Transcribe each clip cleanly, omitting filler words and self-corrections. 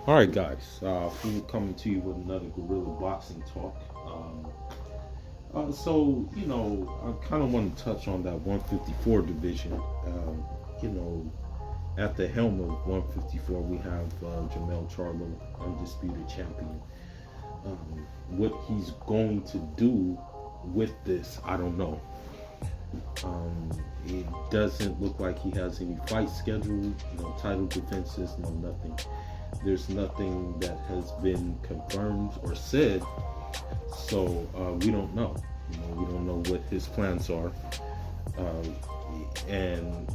All right, guys. We're coming to you with another Guerrilla Boxing Talk. I kind of want to touch on that 154 division. You know, at the helm of 154, we have Jamel Charlo, undisputed champion. What he's going to do with this, I don't know. It doesn't look like he has any fights scheduled, no title defenses, no nothing. There's nothing that has been confirmed or said, so we don't know. We don't know what his plans are, and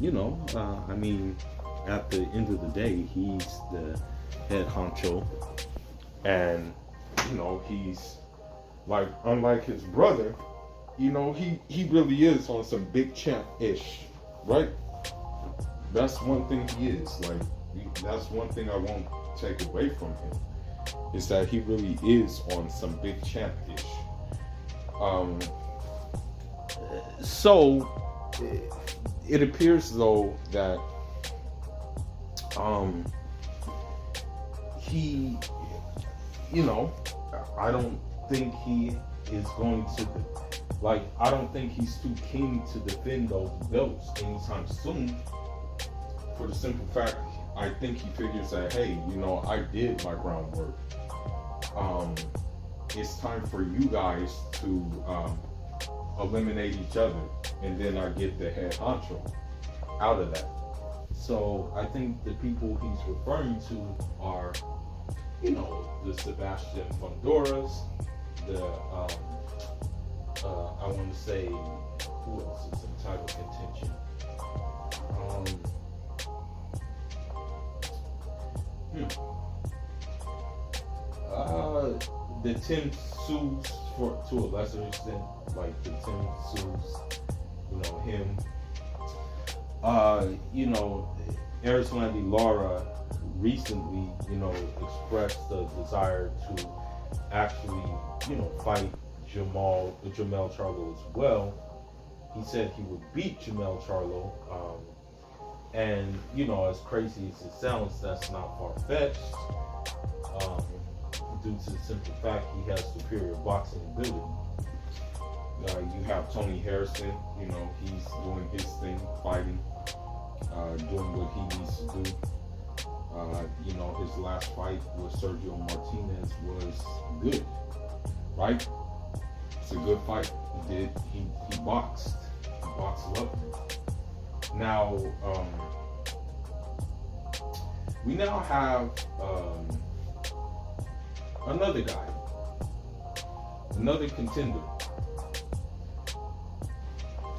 at the end of the day, he's the head honcho, and he's like, unlike his brother, he really is on some big champ ish, right? That's one thing he is. That's one thing I won't take away from him, is that he really is on some big champ ish. So it appears though that he, I don't think he is going to, I don't think he's too keen to defend those belts anytime soon, for the simple fact, I think he figures that, hey, I did my groundwork. It's time for you guys to eliminate each other, and then I get the head honcho out of that. So I think the people he's referring to are, the Sebastian Fondoras, the I want to say, who else is in title contention? The Tim Sues, to a lesser extent, like the Tim Sues, him. Erislandy Lara recently, expressed a desire to actually, fight Jamel Charlo as well. He said he would beat Jamel Charlo. And, as crazy as it sounds, that's not far-fetched. Due to the simple fact he has superior boxing ability. You have Tony Harrison, he's doing his thing, fighting, doing what he needs to do. His last fight with Sergio Martinez was good, right? It's a good fight. He boxed. He boxed lovely. Now, we now have another guy, another contender.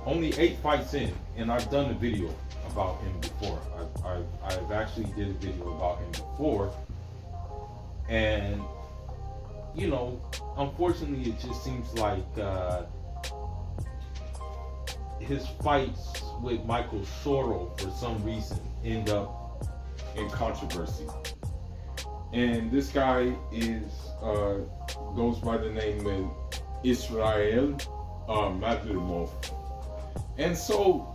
Only 8 fights in, and I've done a video about him before. I've actually did a video about him before, and unfortunately, it just seems like his fights with Michael Soro, for some reason, end up in controversy. And this guy goes by the name of Israil Madrimov. And so,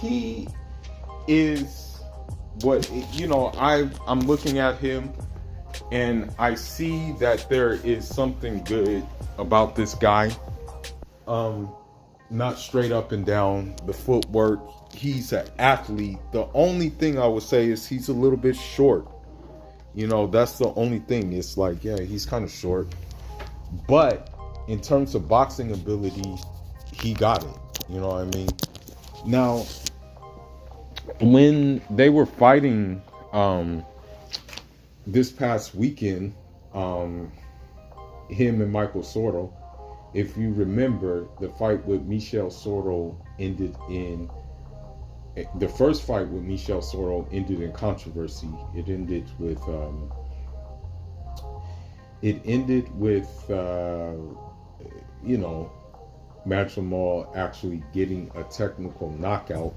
he is what, I'm looking at him and I see that there is something good about this guy. Not straight up and down, the footwork. He's an athlete. The only thing I would say is he's a little bit short. That's the only thing. It's like, yeah, he's kind of short. But in terms of boxing ability, he got it. You know what I mean? Now, when they were fighting this past weekend, him and Michael Soro, if you remember, the fight with Michel Soro ended in, the first fight with Michel Soro ended in controversy. It ended with Madrimov actually getting a technical knockout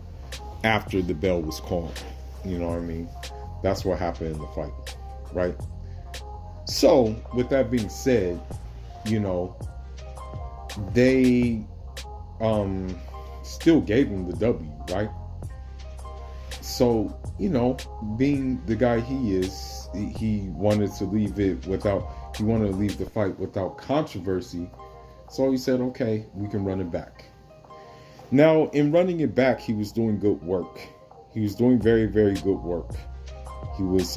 after the bell was called. You know what I mean? That's what happened in the fight, right? So, with that being said, they still gave him the W, right? So, being the guy he is, he wanted to leave the fight without controversy. So he said, okay, we can run it back. Now, in running it back, he was doing good work. He was doing very, very good work. He was,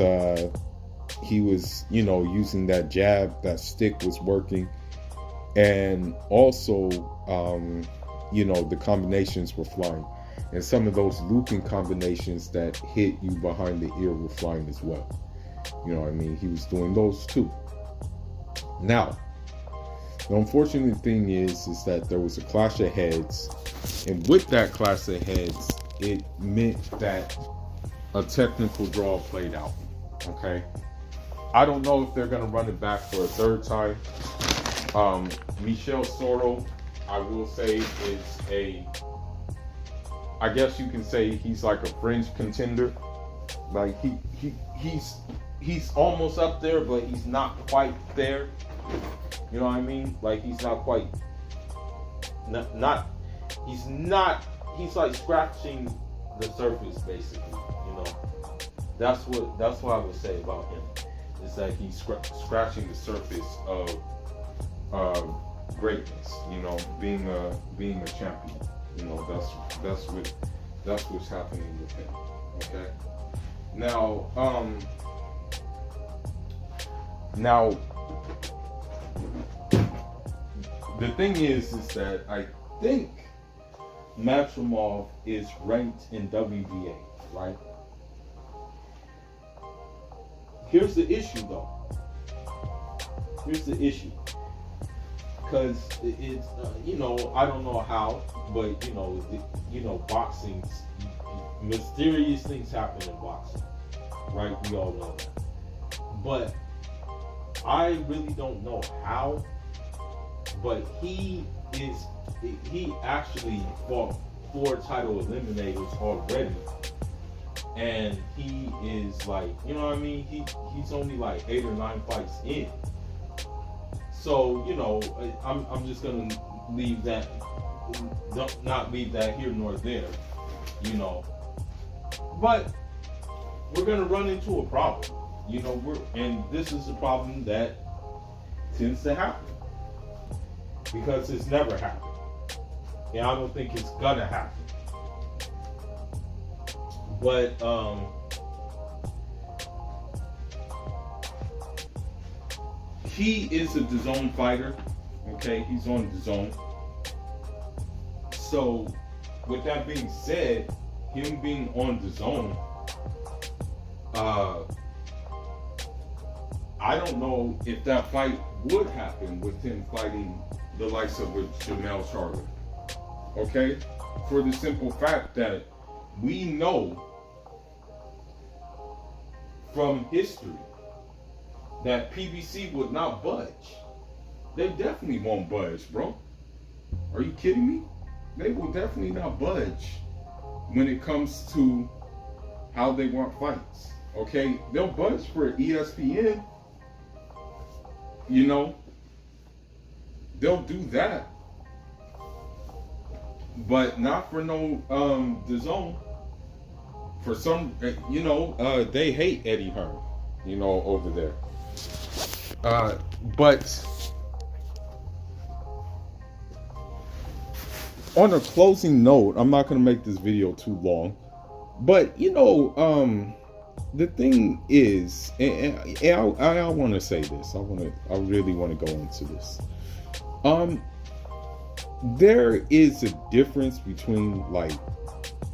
using that jab, that stick was working. And also, the combinations were flying. And some of those looping combinations that hit you behind the ear were flying as well. You know what I mean? He was doing those too. Now, the unfortunate thing is that there was a clash of heads. And with that clash of heads, it meant that a technical draw played out. Okay? I don't know if they're going to run it back for a third time. Michel Soro, I will say, is I guess you can say he's like a fringe contender. Like he's almost up there, but he's not quite there. You know what I mean? Like he's not quite he's like scratching the surface basically, That's what I would say about him. Is that he's scratching the surface of greatness, being a champion. That's what's happening with him. Okay. Now the thing is that I think Madrimov is ranked in WBA, right? Here's the issue, though. Because it's, I don't know how, but, boxing, mysterious things happen in boxing, right? We all know that. But I really don't know how, but he actually fought 4 title eliminators already. And he is like, he's only like 8 or 9 fights in. So, I'm just gonna leave that, not leave that here nor there, But we're gonna run into a problem, and this is a problem that tends to happen because it's never happened, and I don't think it's gonna happen. But he is a DAZN fighter. Okay, he's on DAZN. So, with that being said, him being on DAZN, I don't know if that fight would happen with him fighting the likes of Jamel Charlo. Okay, for the simple fact that we know from history that PBC would not budge. They definitely won't budge, bro. Are you kidding me? They will definitely not budge when it comes to how they want fights. Okay? They'll budge for ESPN. They'll do that. But not for no DAZN. For some, they hate Eddie Hearn, over there. But on a closing note, I'm not going to make this video too long. But, the thing is, and I want to say this. I really want to go into this. There is a difference between like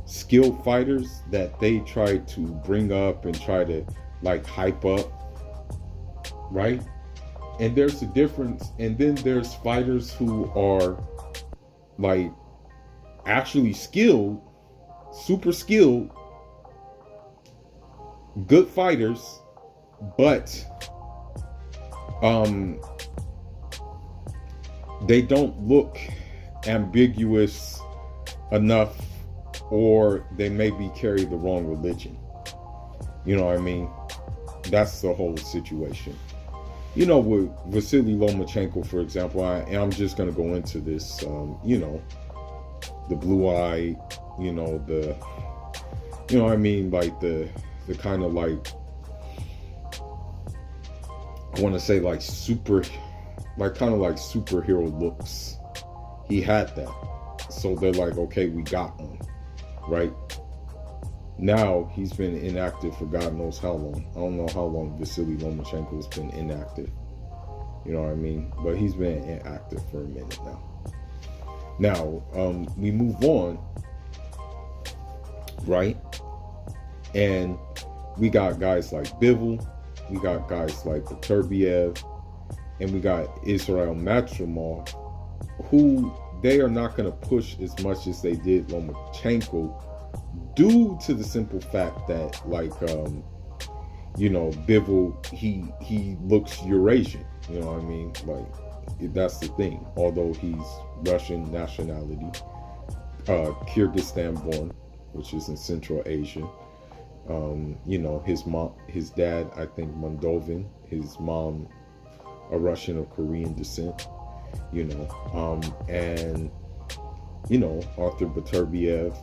skilled fighters that they try to bring up and try to like hype up, right? And there's a difference, and then there's fighters who are like actually skilled, super skilled, good fighters, but they don't look ambiguous enough, or they maybe carry the wrong religion. You know what I mean? That's the whole situation. With Vasily Lomachenko, for example, I'm just going to go into this, the blue eye, you know what I mean, like the kind of like, I want to say like kind of like superhero looks. He had that. So they're like, okay, we got one, right? Now he's been inactive for God knows how long. I don't know how long Vasily Lomachenko has been inactive. You know what I mean? But he's been inactive for a minute now. Now, we move on, right? And we got guys like Bivol, we got guys like Beterbiev, and we got Israil Madrimov, who they are not going to push as much as they did Lomachenko, due to the simple fact that, like, you know, Bivol, he looks Eurasian. You know what I mean? Like, that's the thing. Although he's Russian nationality, Kyrgyzstan born, which is in Central Asia. You know, his dad, I think, Moldovan. His mom, a Russian of Korean descent. You know, and you know, Arthur Beterbiev,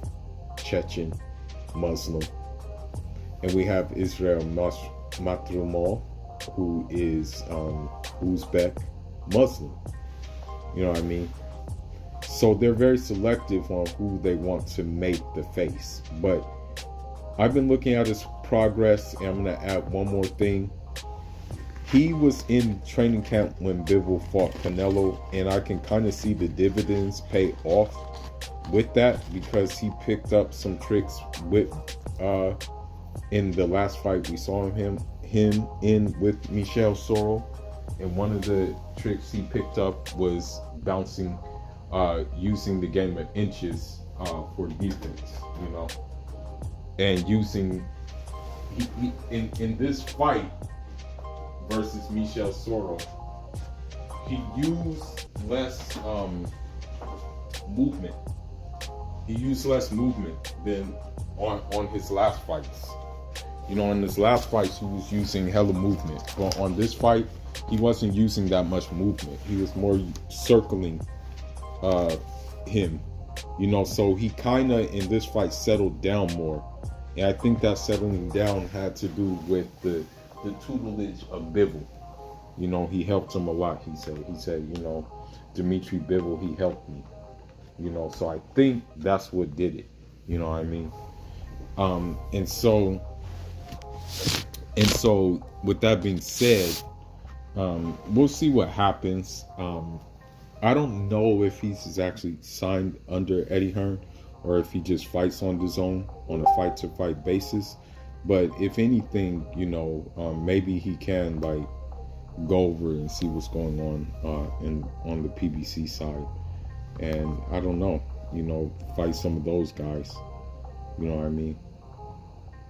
Chechen, Muslim, and we have Israil Madrimov, who is Uzbek, Muslim. You know what I mean? So they're very selective on who they want to make the face. But I've been looking at his progress, and I'm going to add one more thing. He was in training camp when Bivol fought Canelo, and I can kind of see the dividends pay off with that, because he picked up some tricks with in the last fight we saw him in with Michel Soro, and one of the tricks he picked up was bouncing, using the game of inches for defense, you know, and using in this fight versus Michel Soro, he used less movement. He used less movement than on his last fights. You know, in his last fights, he was using hella movement. But on this fight, he wasn't using that much movement. He was more circling him. You know, so he kind of, in this fight, settled down more. And I think that settling down had to do with the tutelage of Bivol. You know, he helped him a lot, he said, you know, Dmitry Bivol, he helped me. You know, so I think that's what did it. You know what I mean? And so with that being said, we'll see what happens. I don't know if he's actually signed under Eddie Hearn, or if he just fights on his own on a fight-to-fight basis. But if anything, you know, maybe he can like go over and see what's going on on the PBC side, and I don't know, you know, fight some of those guys. You know what I mean?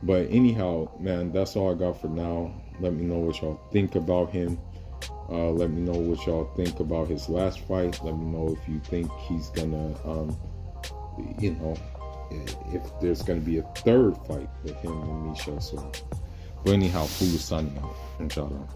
But anyhow, man, that's all I got for now. Let me know what y'all think about him. Let me know what y'all think about his last fight. Let me know if you think he's gonna, you know, if there's gonna be a third fight with him and Michel Soro. But anyhow, Fulu signing out. Inshallah.